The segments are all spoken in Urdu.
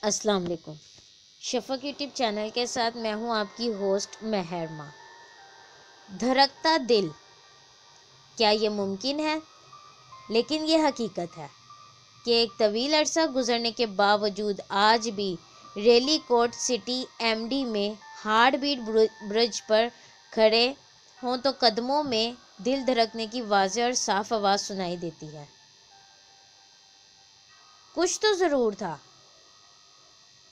السلام علیکم۔ شفق یوٹیوب چینل کے ساتھ میں ہوں آپ کی ہوسٹ مہرما۔ دھڑکتا دل، کیا یہ ممکن ہے؟ لیکن یہ حقیقت ہے کہ ایک طویل عرصہ گزرنے کے باوجود آج بھی ریلی کوٹ سٹی ایم ڈی میں ہارٹ بیٹ برج پر کھڑے ہوں تو قدموں میں دل دھڑکنے کی واضح اور صاف آواز سنائی دیتی ہے۔ کچھ تو ضرور تھا،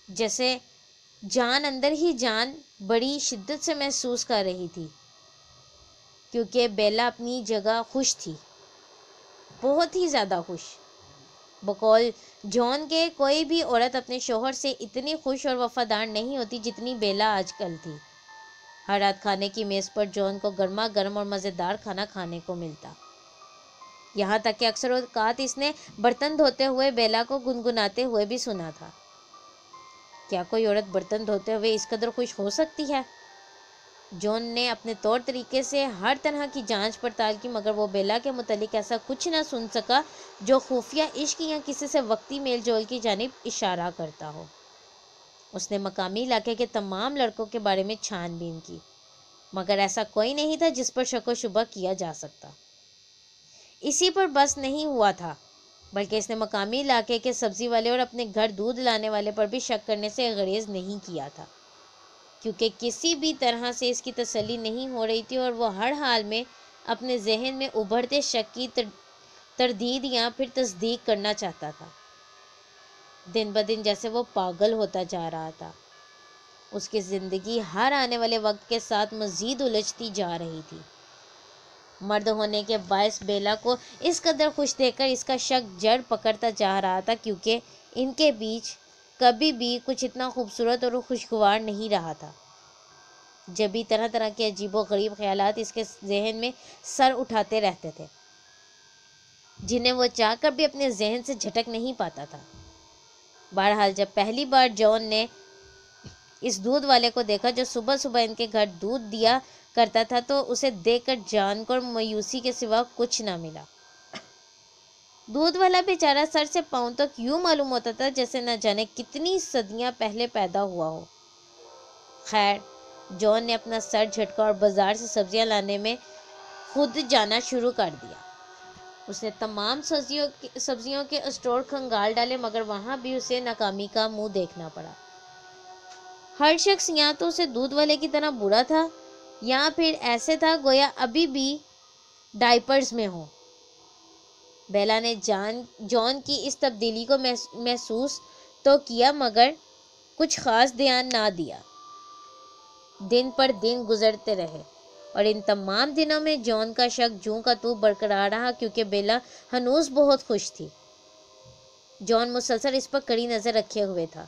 جیسے جان اندر ہی جان بڑی شدت سے محسوس کر رہی تھی، کیونکہ بیلا اپنی جگہ خوش تھی، بہت ہی زیادہ خوش۔ بقول جان کے کوئی بھی عورت اپنے شوہر سے اتنی خوش اور وفادار نہیں ہوتی جتنی بیلا آج کل تھی۔ ہر رات کھانے کی میز پر جان کو گرما گرم اور مزیدار کھانا کھانے کو ملتا، یہاں تک کہ اکثر اوقات اس نے برتن دھوتے ہوئے بیلا کو گنگناتے ہوئے بھی سنا تھا۔ کیا کوئی عورت برتن دھوتے ہوئے اس قدر خوش ہو سکتی ہے؟ جان نے اپنے طور طریقے سے ہر طرح کی جانچ پڑتال کی، مگر وہ بیلا کے متعلق ایسا کچھ نہ سن سکا جو خفیہ عشق یا کسی سے وقتی میل جول کی جانب اشارہ کرتا ہو۔ اس نے مقامی علاقے کے تمام لڑکوں کے بارے میں چھان بین کی، مگر ایسا کوئی نہیں تھا جس پر شک و شبہ کیا جا سکتا۔ اسی پر بس نہیں ہوا تھا، بلکہ اس نے مقامی علاقے کے سبزی والے اور اپنے گھر دودھ لانے والے پر بھی شک کرنے سے گریز نہیں کیا تھا، کیونکہ کسی بھی طرح سے اس کی تسلی نہیں ہو رہی تھی اور وہ ہر حال میں اپنے ذہن میں ابھرتے شک کی تردید یا پھر تصدیق کرنا چاہتا تھا۔ دن بدن جیسے وہ پاگل ہوتا جا رہا تھا، اس کی زندگی ہر آنے والے وقت کے ساتھ مزید الجھتی جا رہی تھی۔ مرد ہونے کے باعث بیلا کو اس قدر خوش دیکھ کر اس کا شک جڑ پکڑتا جا رہا تھا، کیونکہ ان کے بیچ کبھی بھی کچھ اتنا خوبصورت اور خوشگوار نہیں رہا تھا۔ جب بھی طرح طرح کے عجیب و غریب خیالات اس کے ذہن میں سر اٹھاتے رہتے تھے، جنہیں وہ چاہ کر بھی اپنے ذہن سے جھٹک نہیں پاتا تھا۔ بہرحال جب پہلی بار جان نے اس دودھ والے کو دیکھا جو صبح صبح ان کے گھر دودھ دیا کرتا تھا، تو اسے دیکھ کر جان کو مایوسی کے سوا کچھ نہ ملا۔ دودھ والا بیچارہ سر سے پاؤں تک یوں معلوم ہوتا تھا جیسے نہ جانے کتنی صدیاں پہلے پیدا ہوا ہو۔ خیر، جان نے اپنا سر جھٹکا اور بازار سے سبزیاں لانے میں خود جانا شروع کر دیا۔ اس نے تمام سبزیوں کے اسٹور کھنگال ڈالے، مگر وہاں بھی اسے ناکامی کا منہ دیکھنا پڑا۔ ہر شخص یا تو اسے دودھ والے کی طرح برا تھا یا پھر ایسے تھا گویا ابھی بھی ڈائپرز میں ہو۔ بیلا نے جان کی اس تبدیلی کو محسوس تو کیا، مگر کچھ خاص دھیان نہ دیا۔ دن پر دن گزرتے رہے اور ان تمام دنوں میں جان کا شک جوں کا توں برقرار رہا، کیونکہ بیلا ہنوز بہت خوش تھی۔ جان مسلسل اس پر کڑی نظر رکھے ہوئے تھا۔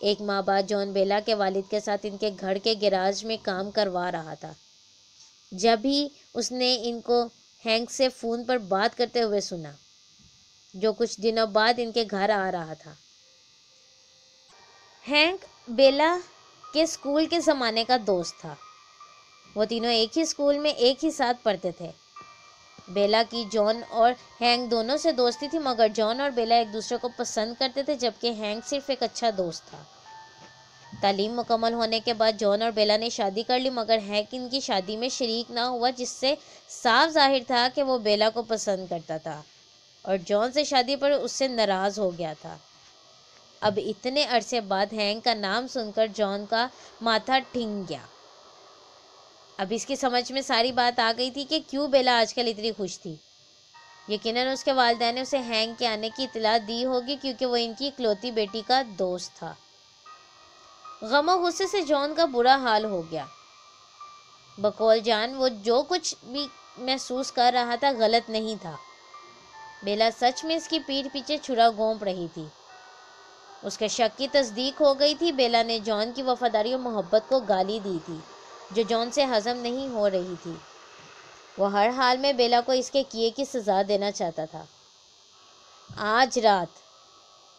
ایک ماہ بعد جان بیلا کے والد کے ساتھ ان کے گھر کے گیراج میں کام کروا رہا تھا، جب ہی اس نے ان کو ہینک سے فون پر بات کرتے ہوئے سنا، جو کچھ دنوں بعد ان کے گھر آ رہا تھا۔ ہینک بیلا کے اسکول کے زمانے کا دوست تھا۔ وہ تینوں ایک ہی اسکول میں ایک ہی ساتھ پڑھتے تھے۔ بیلا کی جان اور ہینک دونوں سے دوستی تھی، مگر جان اور بیلا ایک دوسرے کو پسند کرتے تھے، جبکہ ہینک صرف ایک اچھا دوست تھا۔ تعلیم مکمل ہونے کے بعد جان اور بیلا نے شادی کر لی، مگر ہینک ان کی شادی میں شریک نہ ہوا، جس سے صاف ظاہر تھا کہ وہ بیلا کو پسند کرتا تھا اور جان سے شادی پر اس سے ناراض ہو گیا تھا۔ اب اتنے عرصے بعد ہینک کا نام سن کر جان کا ماتھا ٹھنک گیا۔ اب اس کی سمجھ میں ساری بات آ گئی تھی کہ کیوں بیلا آج کل اتنی خوش تھی۔ یقیناً اس کے والدین نے اسے ہینک کے آنے کی اطلاع دی ہوگی، کیونکہ وہ ان کی اکلوتی بیٹی کا دوست تھا۔ غم و غصے سے جان کا برا حال ہو گیا۔ بقول جان وہ جو کچھ بھی محسوس کر رہا تھا غلط نہیں تھا۔ بیلا سچ میں اس کی پیٹھ پیچھے چھرا گھونپ رہی تھی۔ اس کے شک کی تصدیق ہو گئی تھی۔ بیلا نے جان کی وفاداری اور محبت کو گالی دی تھی، جو جان سے ہضم نہیں ہو رہی تھی۔ وہ ہر حال میں بیلا کو اس کے کیے کی سزا دینا چاہتا تھا۔ آج رات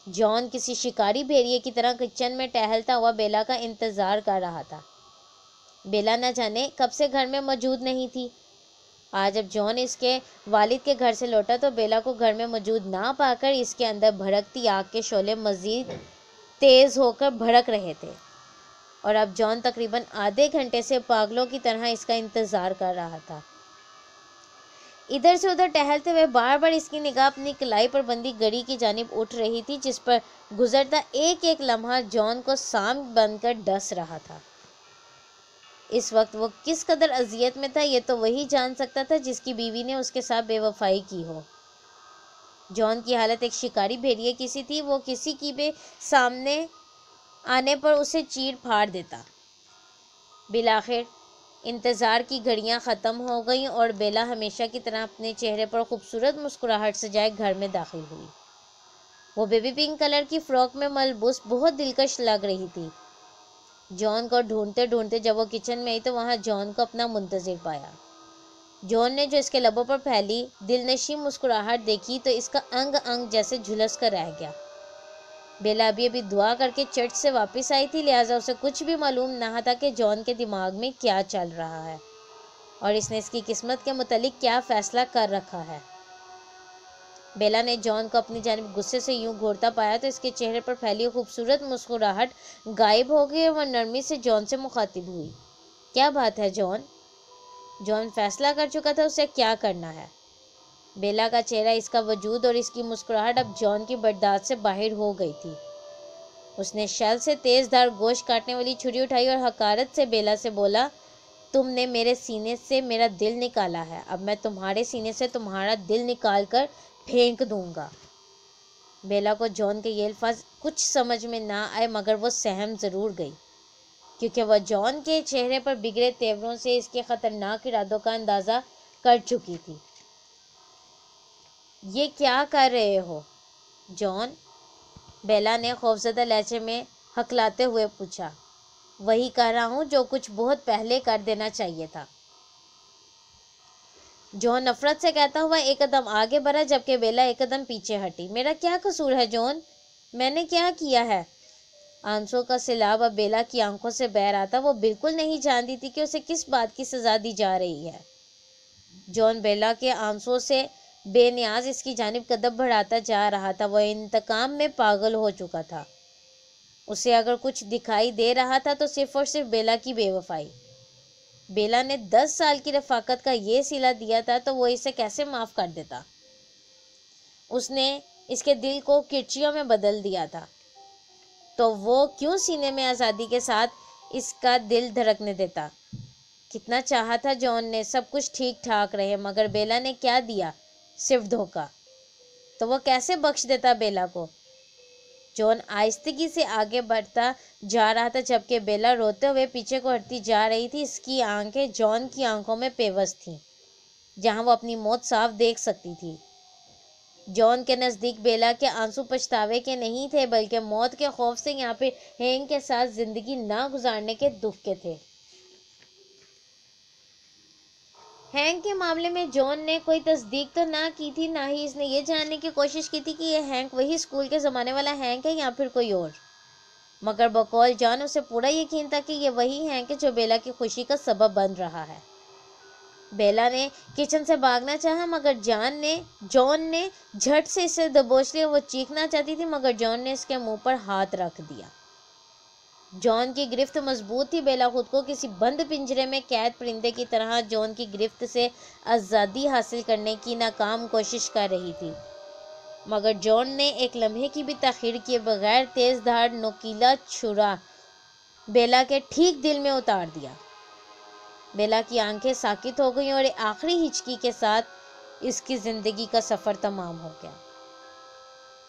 جان کسی شکاری بھیڑیے کی طرح کچن میں ٹہلتا ہوا بیلا کا انتظار کر رہا تھا۔ بیلا نہ جانے کب سے گھر میں موجود نہیں تھی۔ آج جب جان اس کے والد کے گھر سے لوٹا تو بیلا کو گھر میں موجود نہ پا کر اس کے اندر بھڑکتی آگ کے شعلے مزید تیز ہو کر بھڑک رہے تھے، اور اب جان تقریباً آدھے گھنٹے سے پاگلوں کی طرح اس کا انتظار کر رہا تھا۔ ادھر سے ادھر ٹہلتے ہوئے بار بار اس کی نگاہ اپنی کلائی پر بندھی گڑی کی جانب اٹھ رہی تھی، جس پر گزرتا ایک ایک لمحہ جان کو سانپ بن کر ڈس رہا تھا۔ اس وقت وہ کس قدر اذیت میں تھا یہ تو وہی جان سکتا تھا جس کی بیوی نے اس کے ساتھ بے وفائی کی ہو۔ جان کی حالت ایک شکاری بھیڑیے کی سی تھی، وہ کسی کی بھی سامنے آنے پر اسے چیر پھاڑ دیتا۔ بالآخر انتظار کی گھڑیاں ختم ہو گئیں اور بیلا ہمیشہ کی طرح اپنے چہرے پر خوبصورت مسکراہٹ سجائے گھر میں داخل ہوئی۔ وہ بیبی پنک کلر کی فراک میں ملبوس بہت دلکش لگ رہی تھی۔ جان کو ڈھونڈتے ڈھونڈتے جب وہ کچن میں آئی تو وہاں جان کو اپنا منتظر پایا۔ جان نے جو اس کے لبوں پر پھیلی دلنشیں مسکراہٹ دیکھی تو اس کا انگ انگ جیسے جھلس کر رہ گیا۔ بیلا ابھی دعا کر کے چرچ سے واپس آئی تھی، لہٰذا اسے کچھ بھی معلوم نہ تھا کہ جان کے دماغ میں کیا چل رہا ہے اور اس نے اس کی قسمت کے متعلق کیا فیصلہ کر رکھا ہے۔ بیلا نے جان کو اپنی جانب غصے سے یوں گھورتا پایا تو اس کے چہرے پر پھیلی خوبصورت مسکراہٹ غائب ہو گئی اور وہ نرمی سے جان سے مخاطب ہوئی۔ کیا بات ہے جان؟ جان فیصلہ کر چکا تھا اسے کیا کرنا ہے۔ بیلا کا چہرہ، اس کا وجود اور اس کی مسکراہٹ اب جان کی برداشت سے باہر ہو گئی تھی۔ اس نے شل سے تیز دھار گوشت کاٹنے والی چھری اٹھائی اور حقارت سے بیلا سے بولا، تم نے میرے سینے سے میرا دل نکالا ہے، اب میں تمہارے سینے سے تمہارا دل نکال کر پھینک دوں گا۔ بیلا کو جان کے یہ الفاظ کچھ سمجھ میں نہ آئے مگر وہ سہم ضرور گئی، کیونکہ وہ جان کے چہرے پر بگڑے تیوروں سے اس کے خطرناک ارادوں کا اندازہ کر چکی تھی۔ یہ کیا کر رہے ہو جان؟ بیلا نے خوفزدہ لہجے میں ہکلاتے ہوئے پوچھا۔ وہی کر رہا ہوں جو کچھ بہت پہلے کر دینا چاہیے تھا، جان نفرت سے کہتا ہوا ایک قدم آگے بڑھا جبکہ بیلا ایک قدم پیچھے ہٹی۔ میرا کیا قصور ہے جان؟ میں نے کیا کیا ہے؟ آنسوں کا سیلاب اب بیلا کی آنکھوں سے بہہ رہا تھا۔ وہ بالکل نہیں جانتی تھی کہ اسے کس بات کی سزا دی جا رہی ہے۔ جان بیلا کے آنسوں سے بے نیاز اس کی جانب قدم بڑھاتا جا رہا تھا۔ وہ انتقام میں پاگل ہو چکا تھا۔ اسے اگر کچھ دکھائی دے رہا تھا تو صرف اور صرف بیلا کی بے وفائی۔ بیلا نے 10 سال کی رفاقت کا یہ صلہ دیا تھا تو وہ اسے کیسے معاف کر دیتا؟ اس نے اس کے دل کو کرچیوں میں بدل دیا تھا تو وہ کیوں سینے میں آزادی کے ساتھ اس کا دل دھڑکنے دیتا؟ کتنا چاہا تھا جان نے سب کچھ ٹھیک ٹھاک رہے، مگر بیلا نے کیا دیا؟ صرف دھوکہ۔ تو وہ کیسے بخش دیتا بیلا کو؟ جان آہستگی سے آگے بڑھتا جا رہا تھا جبکہ بیلا روتے ہوئے پیچھے کو ہٹتی جا رہی تھی۔ اس کی آنکھیں جان کی آنکھوں میں پیوست تھیں جہاں وہ اپنی موت صاف دیکھ سکتی تھی۔ جان کے نزدیک بیلا کے آنسو پچھتاوے کے نہیں تھے بلکہ موت کے خوف سے یہاں پہ ہینک کے ساتھ زندگی نہ گزارنے کے دکھ کے تھے۔ ہینک کے معاملے میں جان نے کوئی تصدیق تو نہ کی تھی، نہ ہی اس نے یہ جاننے کی کوشش کی تھی کہ یہ ہینک وہی اسکول کے زمانے والا ہینک ہے یا پھر کوئی اور، مگر بقول جان اسے پورا یقین تھا کہ یہ وہی ہینک ہے جو بیلا کی خوشی کا سبب بن رہا ہے۔ بیلا نے کچن سے بھاگنا چاہا مگر جان نے جھٹ سے اسے دبوچ لیا۔ وہ چیخنا چاہتی تھی مگر جان نے اس کے منہ پر ہاتھ رکھ دیا۔ جان کی گرفت مضبوط تھی۔ بیلا خود کو کسی بند پنجرے میں قید پرندے کی طرح جان کی گرفت سے آزادی حاصل کرنے کی ناکام کوشش کر رہی تھی، مگر جان نے ایک لمحے کی بھی تاخیر کیے بغیر تیز دھار نوکیلا چھرا بیلا کے ٹھیک دل میں اتار دیا۔ بیلا کی آنکھیں ساکت ہو گئیں اور آخری ہچکی کے ساتھ اس کی زندگی کا سفر تمام ہو گیا۔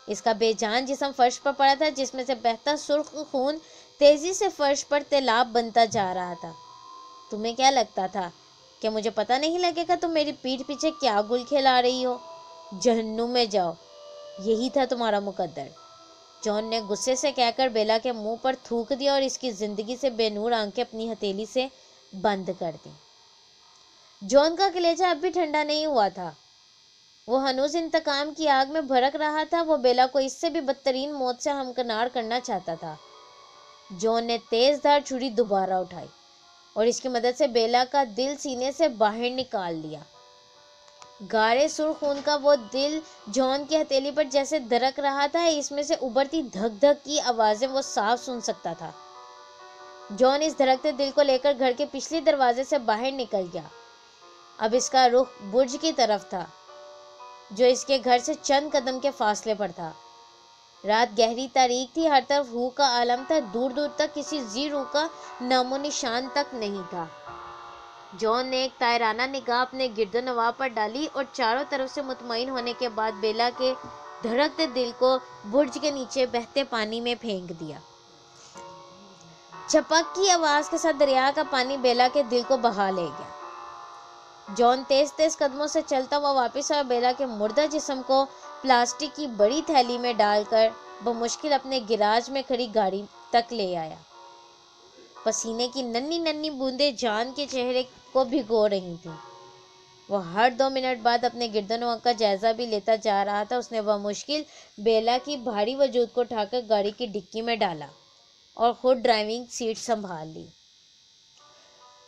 اس کا بے جان جسم فرش پر پڑا تھا جس میں سے بہتا سرخ خون تیزی سے فرش پر تیلاب بنتا جا رہا تھا۔ تمہیں کیا لگتا تھا کہ مجھے پتہ نہیں لگے گا تم میری پیٹھ پیچھے کیا گل کھلا رہی ہو؟ جہنم میں جاؤ، یہی تھا تمہارا مقدر، جان نے غصے سے کہہ کر بیلا کے منہ پر تھوک دیا اور اس کی زندگی سے بے نور آنکھیں اپنی ہتھیلی سے بند کر دیں۔ جان کا کلیجہ اب بھی ٹھنڈا نہیں ہوا تھا۔ وہ ہنوز انتقام کی آگ میں بھڑک رہا تھا۔ وہ بیلا کو اس سے بھی بدترین موت سے ہمکنار کرنا چاہتا تھا۔ جان نے تیز دھار چھری دوبارہ اٹھائی اور اس کی مدد سے بیلا کا دل سینے سے باہر نکال لیا۔ گاڑے سرخ خون کا وہ دل جان کی ہتھیلی پر جیسے دھڑک رہا تھا، اس میں سے ابھرتی دھک دھک کی آوازیں وہ صاف سن سکتا تھا۔ جان اس دھڑکتے دل کو لے کر گھر کے پچھلے دروازے سے باہر نکل گیا۔ اب اس کا رخ برج کی طرف تھا، جو اس کے گھر سے چند قدم کے فاصلے پر تھا۔ رات گہری تاریک تھی، ہر طرف روح کا عالم تھا، دور دور تک کسی زی روح کا نام و نشان تک نہیں تھا۔ جان نے ایک طائرانہ نگاہ اپنے گرد و نواح پر ڈالی اور چاروں طرف سے مطمئن ہونے کے بعد بیلا کے دھڑکتے دل کو برج کے نیچے بہتے پانی میں پھینک دیا۔ چھپک کی آواز کے ساتھ دریا کا پانی بیلا کے دل کو بہا لے گیا۔ جان تیز تیز قدموں سے چلتا ہوا واپس آیا، بیلا کے مردہ جسم کو پلاسٹک کی بڑی تھیلی میں ڈال کر بمشکل اپنے گیراج میں کھڑی گاڑی تک لے آیا۔ پسینے کی ننھی ننھی بوندیں جان کے چہرے کو بھگو رہی تھیں۔ وہ ہر 2 منٹ بعد اپنے گرد و نواح کا جائزہ بھی لیتا جا رہا تھا۔ اس نے بمشکل بیلا کی بھاری وجود کو اٹھا کر گاڑی کی ڈکی میں ڈالا اور خود ڈرائیونگ سیٹ سنبھال لی۔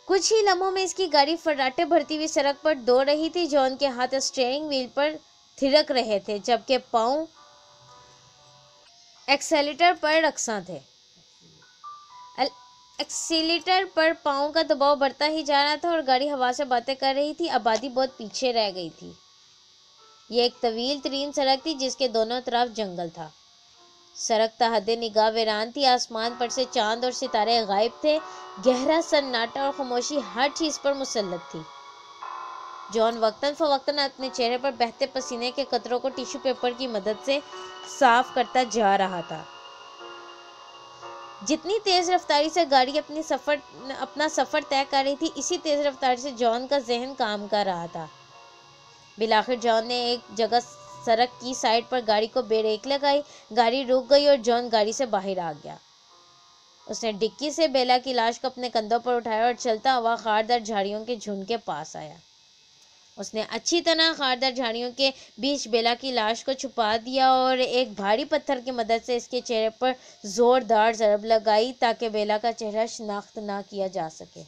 کچھ ہی لمحوں میں اس کی گاڑی فراٹے بھرتی ہوئی سڑک پر دوڑ رہی تھی۔ جان کے ہاتھ اسٹیئرنگ وہیل پر تھرک رہے تھے، جبکہ پاؤں ایکسیلیٹر پر رقصاں تھے۔ ایکسیلیٹر پر پاؤں کا دباؤ بڑھتا ہی جا رہا تھا اور گاڑی ہوا سے باتیں کر رہی تھی۔ آبادی بہت پیچھے رہ گئی تھی۔ یہ ایک طویل ترین سڑک تھی جس کے دونوں طرف جنگل تھا۔ سڑک تحت نگاہ ویران تھی، آسمان پر سے چاند اور ستارے غائب تھے، گہرا سناٹا اور خاموشی ہر چیز پر مسلط تھی۔ جان وقتاً فوقتاً اپنے چہرے پر بہتے پسینے کے قطروں کو ٹیشو پیپر کی مدد سے صاف کرتا جا رہا تھا۔ جتنی تیز رفتاری سے گاڑی اپنا سفر طے کر رہی تھی، اسی تیز رفتاری سے جان کا ذہن کام کر رہا تھا۔ بالآخر جان نے ایک جگہ سڑک کی سائیڈ پر گاڑی کو بریک لگائی، گاڑی رک گئی اور جان گاڑی سے باہر آ گیا۔ اس نے ڈکی سے بیلا کی لاش کو اپنے کندھوں پر اٹھایا اور چلتا ہوا خاردار جھاڑیوں کے جھنڈ کے پاس آیا۔ اس نے اچھی طرح خاردار جھاڑیوں کے بیچ بیلا کی لاش کو چھپا دیا اور ایک بھاری پتھر کی مدد سے اس کے چہرے پر زوردار ضرب لگائی تاکہ بیلا کا چہرہ شناخت نہ کیا جا سکے۔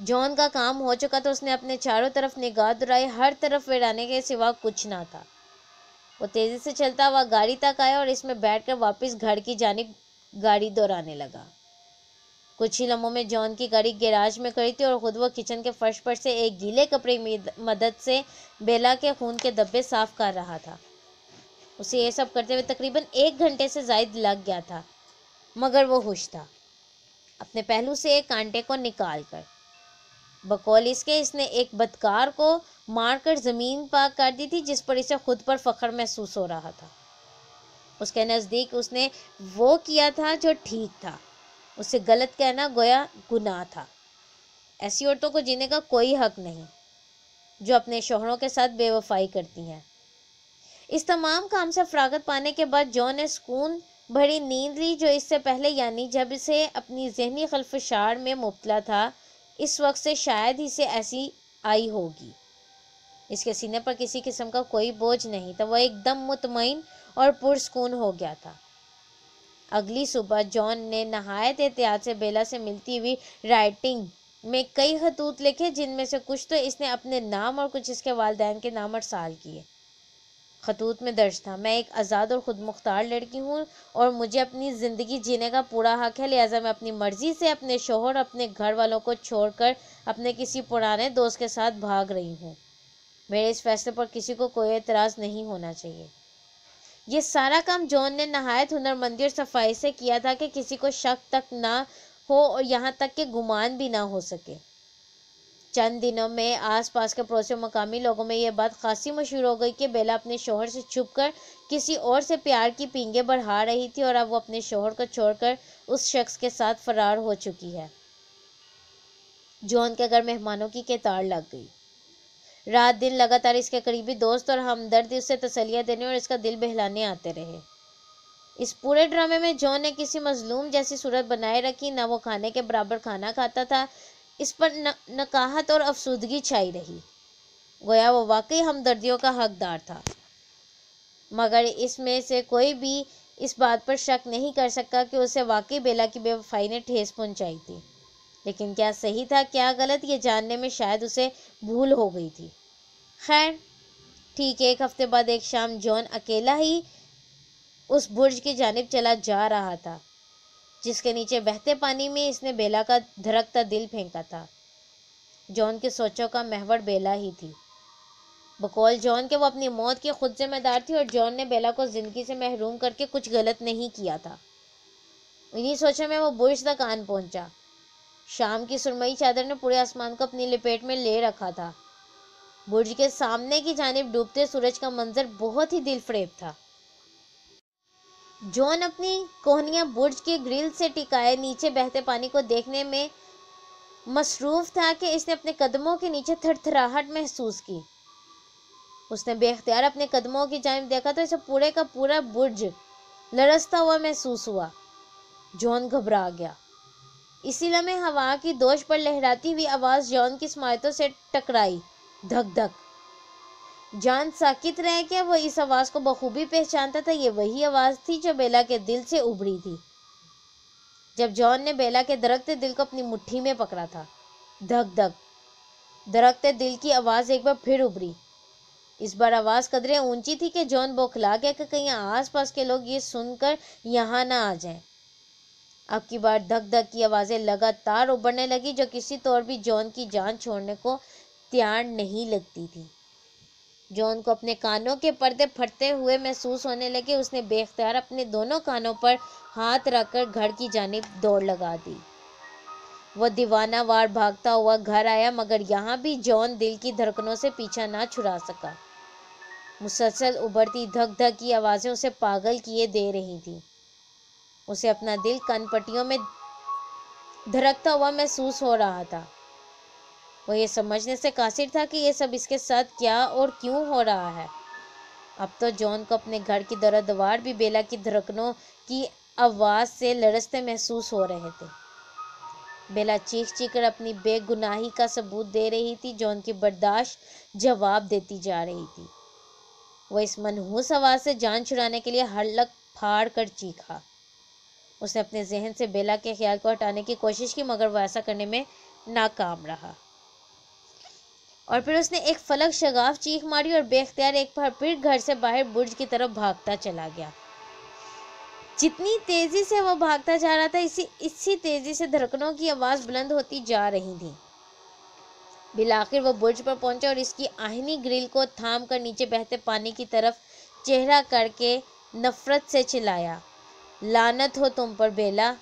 جان کا کام ہو چکا تو اس نے اپنے چاروں طرف نگاہ دوڑائی، ہر طرف ویرانے کے سوا کچھ نہ تھا۔ وہ تیزی سے چلتا ہوا گاڑی تک آیا اور اس میں بیٹھ کر واپس گھر کی جانب گاڑی دوڑانے لگا۔ کچھ ہی لمحوں میں جان کی گاڑی گیراج میں کھڑی تھی اور خود وہ کچن کے فرش پر سے ایک گیلے کپڑے کی مدد سے بیلا کے خون کے دھبے صاف کر رہا تھا۔ اسے یہ سب کرتے ہوئے تقریباً 1 گھنٹے سے زائد لگ گیا تھا، مگر وہ خوش تھا، اپنے پہلو سے ایک کانٹے کو نکال کر۔ بقول اس کے اس نے ایک بدکار کو مار کر زمین پاک کر دی تھی جس پر اسے خود پر فخر محسوس ہو رہا تھا۔ اس کے نزدیک اس نے وہ کیا تھا جو ٹھیک تھا، اسے غلط کہنا گویا گناہ تھا۔ ایسی عورتوں کو جینے کا کوئی حق نہیں جو اپنے شوہروں کے ساتھ بے وفائی کرتی ہیں۔ اس تمام کام سے فراغت پانے کے بعد جان نے سکون بھری نیند لی، جو اس سے پہلے یعنی جب اسے اپنی ذہنی خلفشار میں مبتلا تھا، اس وقت سے شاید ہی سے ایسی آئی ہوگی۔ اس کے سینے پر کسی قسم کا کوئی بوجھ نہیں تھا، وہ ایک دم مطمئن اور پرسکون ہو گیا تھا۔ اگلی صبح جان نے نہایت احتیاط سے بیلا سے ملتی ہوئی رائٹنگ میں کئی خطوط لکھے، جن میں سے کچھ تو اس نے اپنے نام اور کچھ اس کے والدین کے نام ارسال کیے۔ خطوط میں درج تھا: میں ایک آزاد اور خود مختار لڑکی ہوں اور مجھے اپنی زندگی جینے کا پورا حق ہے، لہٰذا میں اپنی مرضی سے اپنے شوہر اور اپنے گھر والوں کو چھوڑ کر اپنے کسی پرانے دوست کے ساتھ بھاگ رہی ہوں۔ میرے اس فیصلے پر کسی کو کوئی اعتراض نہیں ہونا چاہیے۔ یہ سارا کام جان نے نہایت ہنرمندی اور صفائی سے کیا تھا کہ کسی کو شک تک نہ ہو اور یہاں تک کہ گمان بھی نہ ہو سکے۔ چند دنوں میں آس پاس کے پڑوسی مقامی لوگوں میں یہ بات خاصی مشہور ہو گئی کہ بیلا اپنے شوہر سے چھپ کر کسی اور سے پیار کی پینگیں بڑھا رہی تھی اور اب وہ اپنے شوہر کو چھوڑ کر اس شخص کے ساتھ فرار ہو چکی ہے۔ جان کے گھر مہمانوں کی قطار لگ گئی۔ رات دن لگاتار اس کے قریبی دوست اور ہمدرد اسے تسلیاں دینے اور اس کا دل بہلانے آتے رہے۔ اس پورے ڈرامے میں جان نے کسی مظلوم جیسی صورت بنائے رکھی، نہ وہ کھانے کے برابر کھانا کھاتا تھا، اس پر نکاہت اور افسردگی چھائی رہی، گویا وہ واقعی ہمدردیوں کا حقدار تھا۔ مگر اس میں سے کوئی بھی اس بات پر شک نہیں کر سکتا کہ اسے واقعی بیلا کی بے وفائی نے ٹھیس پہنچائی تھی۔ لیکن کیا صحیح تھا کیا غلط یہ جاننے میں شاید اسے بھول ہو گئی تھی۔ خیر، ٹھیک 1 ہفتے بعد ایک شام جان اکیلا ہی اس برج کی جانب چلا جا رہا تھا جس کے نیچے بہتے پانی میں اس نے بیلا کا دھڑکتا دل پھینکا تھا۔ جان کی سوچوں کا محور بیلا ہی تھی۔ بقول جان کہ وہ اپنی موت کی خود ذمہ دار تھی اور جان نے بیلا کو زندگی سے محروم کر کے کچھ غلط نہیں کیا تھا۔ انہی سوچوں میں وہ برج تک آن پہنچا۔ شام کی سرمئی چادر نے پورے آسمان کو اپنی لپیٹ میں لے رکھا تھا۔ برج کے سامنے کی جانب ڈوبتے سورج کا منظر بہت ہی دل فریب تھا۔ جان اپنی کوہنیاں برج کے گرل سے ٹکائے نیچے بہتے پانی کو دیکھنے میں مصروف تھا کہ اس نے اپنے قدموں کے نیچے تھر تھراہٹ محسوس کی۔ اس نے بے اختیار اپنے قدموں کی جانب دیکھا تو اسے پورے کا پورا برج لرزتا ہوا محسوس ہوا۔ جان گھبرا گیا۔ اسی لمحے ہوا کی دوش پر لہراتی ہوئی آواز جان کی سماعتوں سے ٹکرائی، دھک دھک۔ جان ساکت رہ گیا۔ وہ اس آواز کو بخوبی پہچانتا تھا، یہ وہی آواز تھی جو بیلا کے دل سے ابھری تھی جب جان نے بیلا کے درکتے دل کو اپنی مٹھی میں پکڑا تھا۔ دھک دھک، درکتے دل کی آواز ایک بار پھر ابھری۔ اس بار آواز قدرے اونچی تھی کہ جان بوکھلا گیا کہ کہیں آس پاس کے لوگ یہ سن کر یہاں نہ آ جائیں۔ اب کی بار دھک دھک کی آوازیں لگاتار ابھرنے لگی جو کسی طور بھی جان کی جان چھوڑنے کو تیار نہیں لگتی تھی۔ جان کو اپنے کانوں کے پردے پھٹتے ہوئے محسوس ہونے لگے۔ اس نے بے اختیار اپنے دونوں کانوں پر ہاتھ رکھ کر گھر کی جانب دوڑ لگا دی۔ وہ دیوانہ وار بھاگتا ہوا گھر آیا مگر یہاں بھی جان دل کی دھڑکنوں سے پیچھا نہ چھڑا سکا۔ مسلسل ابھرتی دھک دھک کی آوازیں اسے پاگل کیے دے رہی تھیں۔ اسے اپنا دل کن پٹیوں میں دھڑکتا ہوا محسوس ہو رہا تھا۔ وہ یہ سمجھنے سے قاصر تھا کہ یہ سب اس کے ساتھ کیا اور کیوں ہو رہا ہے۔ اب تو جان کو اپنے گھر کی در و دیوار بھی بیلا کی دھڑکنوں کی آواز سے لرزتے محسوس ہو رہے تھے۔ بیلا چیخ چیخ کر اپنی بے گناہی کا ثبوت دے رہی تھی۔ جان کی برداشت جواب دیتی جا رہی تھی۔ وہ اس منحوس آواز سے جان چھڑانے کے لیے حلق پھاڑ کر چیخا۔ اس نے اپنے ذہن سے بیلا کے خیال کو ہٹانے کی کوشش کی مگر وہ ایسا کرنے میں ناکام رہا۔ اور پھر اس نے ایک فلک شگاف چیخ ماری اور بے اختیار ایک بار پھر گھر سے باہر برج کی طرف بھاگتا چلا گیا۔ جتنی تیزی سے وہ بھاگتا جا رہا تھا اسی تیزی سے دھڑکنوں کی آواز بلند ہوتی جا رہی تھی۔ بالآخر وہ برج پر پہنچا اور اس کی آہنی گرل کو تھام کر نیچے بہتے پانی کی طرف چہرہ کر کے نفرت سے چلایا، لعنت ہو تم پر بیلا۔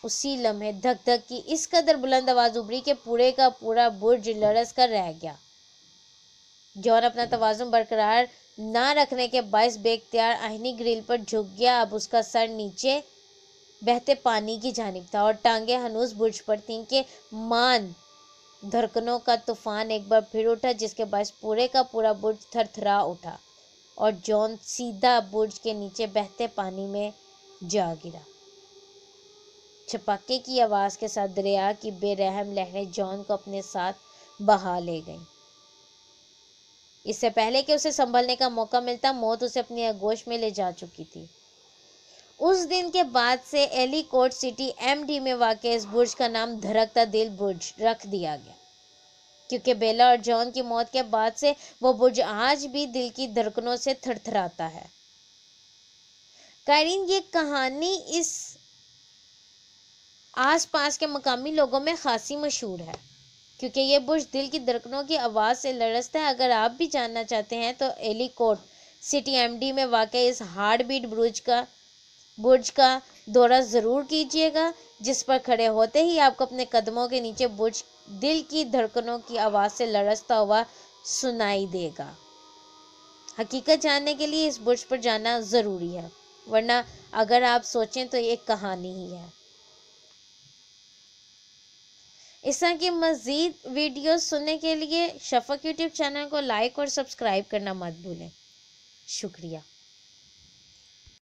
اسی لمحے دھک دھک کی اس قدر بلند آواز ابھری کہ پورے کا پورا برج لرز کر رہ گیا۔ جان اپنا توازن برقرار نہ رکھنے کے باعث بے اختیار آہنی گرل پر جھک گیا۔ اب اس کا سر نیچے بہتے پانی کی جانب تھا اور ٹانگیں ہنوز برج پر تھیں کہ مان دھڑکنوں کا طوفان ایک بار پھر اٹھا جس کے باعث پورے کا پورا برج تھر تھرا اٹھا اور جان سیدھا برج کے نیچے بہتے پانی میں جا گرا۔ چھپاکے کی آواز کے ساتھ دریا کی بے رحم لہریں جان کو اپنے ساتھ بہا لے گئیں۔ اس سے پہلے کہ اسے سنبھلنے کا موقع ملتا موت اسے اپنی آغوش میں لے جا چکی تھی۔ اس دن کے بعد سے ایلی کوٹ سٹی ایم ڈی میں واقع اس برج کا نام دھڑکتا دل برج رکھ دیا گیا کیونکہ بیلا اور جان کی موت کے بعد سے وہ برج آج بھی دل کی دھڑکنوں سے تھر تھراتا ہے۔ قائرین، یہ کہانی اس آس پاس کے مقامی لوگوں میں خاصی مشہور ہے کیونکہ یہ برج دل کی دھڑکنوں کی آواز سے لرزتا ہے۔ اگر آپ بھی جاننا چاہتے ہیں تو ایلی کوٹ سٹی ایم ڈی میں واقع اس ہارٹ بیٹ برج کا دورہ ضرور کیجیے گا جس پر کھڑے ہوتے ہی آپ کو اپنے قدموں کے نیچے برج دل کی دھڑکنوں کی آواز سے لرزتا ہوا سنائی دے گا۔ حقیقت جاننے کے لیے اس برج پر جانا ضروری ہے ورنہ اگر آپ سوچیں تو یہ ایک کہانی ہی ہے۔ اس طرح کی مزید ویڈیوز سننے کے لیے شفق یوٹیوب چینل کو لائک اور سبسکرائب کرنا مت بھولیں۔ شکریہ۔